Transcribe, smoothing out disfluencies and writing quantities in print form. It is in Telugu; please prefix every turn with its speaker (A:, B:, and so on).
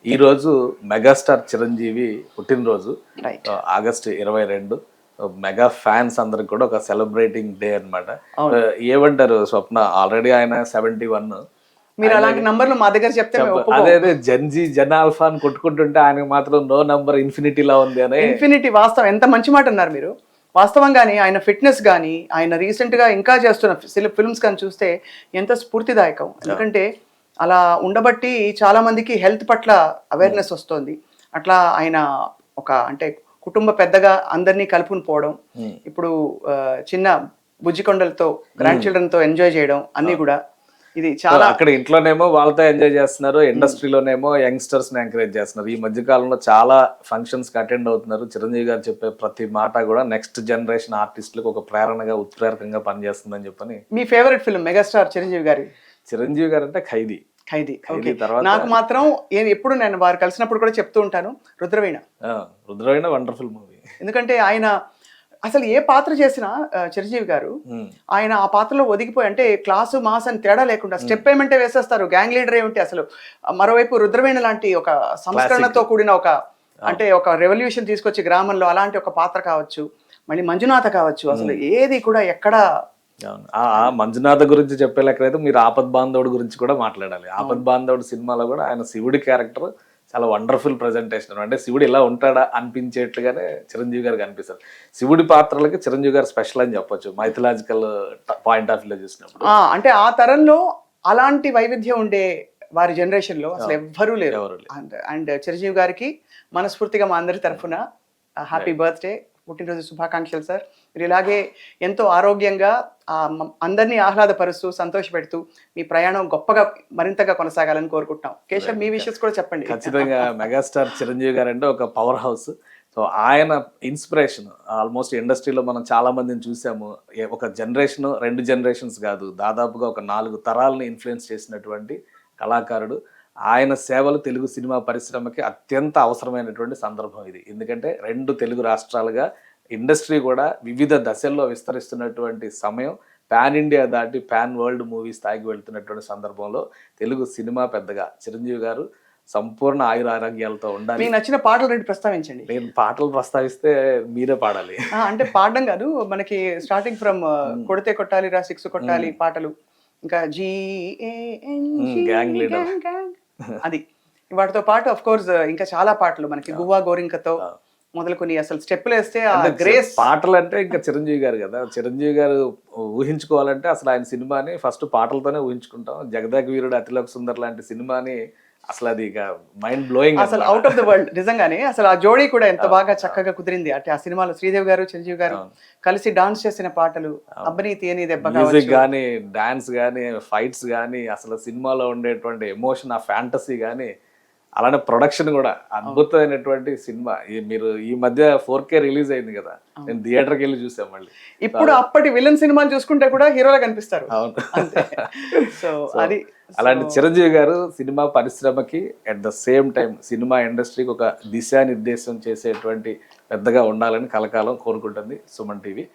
A: ఈరోజు మెగాస్టార్ చిరంజీవి పుట్టినరోజు.
B: రైట్.
A: ఆగస్టు 22. మెగా ఫ్యాన్స్ అందరికి కూడా ఒక సెలబ్రేటింగ్ డే అనమాట.
B: అవును.
A: ఏమంటారు స్వప్న, ఆల్రెడీ ఆయన 71.
B: మీరు అలాంటి నంబర్లు మా దగ్గర చెప్తే మేము ఒప్పుకోం.
A: అదే అదే జన్జీ జన ఆల్ఫా అని కొట్టుకుంటుంటే ఆయనకు మాత్రం నో నంబర్ ఇన్ఫినిటీలా ఉంది అని.
B: ఇన్ఫినిటీ వాస్తవం, ఎంత మంచి మాట అన్నారు మీరు. వాస్తవంగానే ఆయన ఫిట్నెస్ కానీ ఆయన రీసెంట్గా ఇంకా చేస్తున్న ఫిల్మ్స్ కానీ చూస్తే ఎంత స్ఫూర్తిదాయకం. ఎందుకంటే అలా ఉండబట్టి చాలా మందికి హెల్త్ పట్ల అవేర్నెస్ వస్తుంది. అట్లా ఆయన ఒక అంటే కుటుంబ పెద్దగా అందరినీ కలుపుకుని పోవడం, ఇప్పుడు చిన్న బుజ్జికొండలతో గ్రాండ్ చిల్డ్రన్తో ఎంజాయ్ చేయడం అన్నీ కూడా ఇది చాలా.
A: అక్కడ ఇంట్లోనేమో వాళ్ళతో ఎంజాయ్ చేస్తున్నారు, ఇండస్ట్రీలోనేమో యంగ్స్టర్స్ ని ఎంకరేజ్ చేస్తున్నారు. ఈ మధ్య కాలంలో చాలా ఫంక్షన్స్ కి అటెండ్ అవుతున్నారు. చిరంజీవి గారు చెప్పే ప్రతి మాట కూడా నెక్స్ట్ జనరేషన్ ఆర్టిస్టులకు ఒక ప్రేరణగా ఉత్ప్రేరకంగా పనిచేస్తుందని చెప్పని.
B: మీ ఫేవరెట్ ఫిల్మ్ మెగాస్టార్ చిరంజీవి గారి?
A: చిరంజీవి గారు అంటే ఖైదీ.
B: ఖైదీ.
A: తర్వాత
B: నాకు మాత్రం ఎప్పుడు నేను వారు కలిసినప్పుడు కూడా చెప్తూ ఉంటాను, రుద్రవీణ.
A: Rudraveena wonderful movie.
B: ఎందుకంటే ఆయన అసలు ఏ పాత్ర చేసినా చిరంజీవి గారు ఆయన ఆ పాత్రలో ఒదిగిపోయి, అంటే క్లాసు మాస్ అని తేడా లేకుండా స్టెప్ ఏమంటే వేసేస్తారు. గ్యాంగ్ లీడర్ ఏమిటి అసలు. మరోవైపు రుద్రవీణ లాంటి ఒక సంస్కరణతో కూడిన ఒక అంటే ఒక రెవల్యూషన్ తీసుకొచ్చి గ్రామంలో అలాంటి ఒక పాత్ర కావచ్చు, మళ్ళీ మంజునాథ కావచ్చు, అసలు ఏది కూడా ఎక్కడ.
A: ఆ మంజునాథ గురించి చెప్పేలేకైతే మీరు ఆపద్ బాంధవుడు గురించి కూడా మాట్లాడాలి. ఆపద్ బాంధవుడు సినిమాలో కూడా ఆయన శివుడి క్యారెక్టర్ చాలా వండర్ఫుల్ ప్రెజెంటేషన్. అంటే శివుడు ఇలా ఉంటాడా అనిపించేట్లుగానే చిరంజీవి గారికి అనిపిస్తారు. శివుడి పాత్రలకి చిరంజీవి గారు స్పెషల్ అని చెప్పొచ్చు, మైథలాజికల్ పాయింట్ ఆఫ్ వ్యూలో చూసినప్పుడు.
B: అంటే ఆ తరంలో అలాంటి వైవిధ్యం ఉండే వారి జనరేషన్ లో అసలు ఎవ్వరూ లేరు. అండ్ చిరంజీవి గారికి మనస్ఫూర్తిగా మా అందరి తరఫున హ్యాపీ బర్త్డే, పుట్టినరోజు శుభాకాంక్షలు సార్. మీరు ఇలాగే ఎంతో ఆరోగ్యంగా అందరినీ ఆహ్లాదపరుస్తూ సంతోషపెడుతూ మీ ప్రయాణం గొప్పగా మరింతగా కొనసాగాలని కోరుకుంటున్నాం. కేశవ్, మీ విషయస్ కూడా చెప్పండి.
A: ఖచ్చితంగా మెగాస్టార్ చిరంజీవి గారు అంటే ఒక పవర్ హౌస్. సో ఆయన ఇన్స్పిరేషన్ ఆల్మోస్ట్ ఇండస్ట్రీలో మనం చాలా మందిని చూసాము. ఒక జనరేషన్, 2 జనరేషన్స్ కాదు, దాదాపుగా ఒక 4 తరాలని ఇన్ఫ్లుయెన్స్ చేసినటువంటి కళాకారుడు. ఆయన సేవలు తెలుగు సినిమా పరిశ్రమకి అత్యంత అవసరమైనటువంటి సందర్భం ఇది. ఎందుకంటే 2 తెలుగు రాష్ట్రాలుగా ఇండస్ట్రీ కూడా వివిధ దశల్లో విస్తరిస్తున్నటువంటి సమయం, పాన్ ఇండియా దాటి పాన్ వరల్డ్ మూవీ స్థాయికి వెళ్తున్నటువంటి సందర్భంలో తెలుగు సినిమా పెద్దగా చిరంజీవి గారు సంపూర్ణ ఆయురారోగ్యాలతో ఉండాలి.
B: మీకు నచ్చిన పాటలు 2 ప్రస్తావించండి.
A: నేను పాటలు ప్రస్తావిస్తే మీరే పాడాలి.
B: అంటే పాడడం కాదు, మనకి స్టార్టింగ్ ఫ్రమ్ కొడితే కొట్టాలి రా 6 కొట్టాలి పాటలు, ఇంకా
A: గ్యాంగ్ లీడర్
B: అది, వాటితో పాటు ఆఫ్ కోర్స్ ఇంకా చాలా పాటలు మనకి గువ్వా గోరింకతో మొదలుకొని అసలు స్టెప్పులు వేస్తే గ్రేస్
A: పాటలు అంటే ఇంకా చిరంజీవి గారు కదా. చిరంజీవి గారు ఊహించుకోవాలంటే అసలు ఆయన సినిమాని ఫస్ట్ పాటలతోనే ఊహించుకుంటాం. జగదాగ వీరుడు అతిలోక సుందర్ లాంటి సినిమాని అసలు అది ఇక మైండ్ బ్లోయింగ్,
B: అసలు అవుట్ ఆఫ్ ద వరల్డ్. నిజంగానే అసలు ఆ జోడీ కూడా ఎంత బాగా చక్కగా కుదిరింది. అంటే ఆ సినిమాలో శ్రీదేవి గారు చిరంజీవి గారు కలిసి డాన్స్ చేసిన పాటలు, అబ్బని తీయని దెబ్బ,
A: మ్యూజిక్ గానీ, డాన్స్ గానీ, ఫైట్స్ గానీ, అసలు సినిమాలో ఉండేటువంటి ఎమోషన్, ఆ ఫ్యాంటసీ గానీ, అలానే ప్రొడక్షన్ కూడా అద్భుతమైనటువంటి సినిమా. మీరు ఈ మధ్య 4K రిలీజ్ అయింది కదా, నేను థియేటర్కి వెళ్ళి చూసాం. మళ్ళీ
B: ఇప్పుడు అప్పటి విలన్ సినిమాలు చూసుకుంటే కూడా హీరోలా కనిపిస్తారు. సో అది
A: అలాంటి చిరంజీవి గారు సినిమా పరిశ్రమకి at the same time cinema ఇండస్ట్రీకి ఒక దిశానిర్దేశం చేసేటువంటి పెద్దగా ఉండాలని కలకాలం కోరుకుంటుంది సుమన్ టీవీ.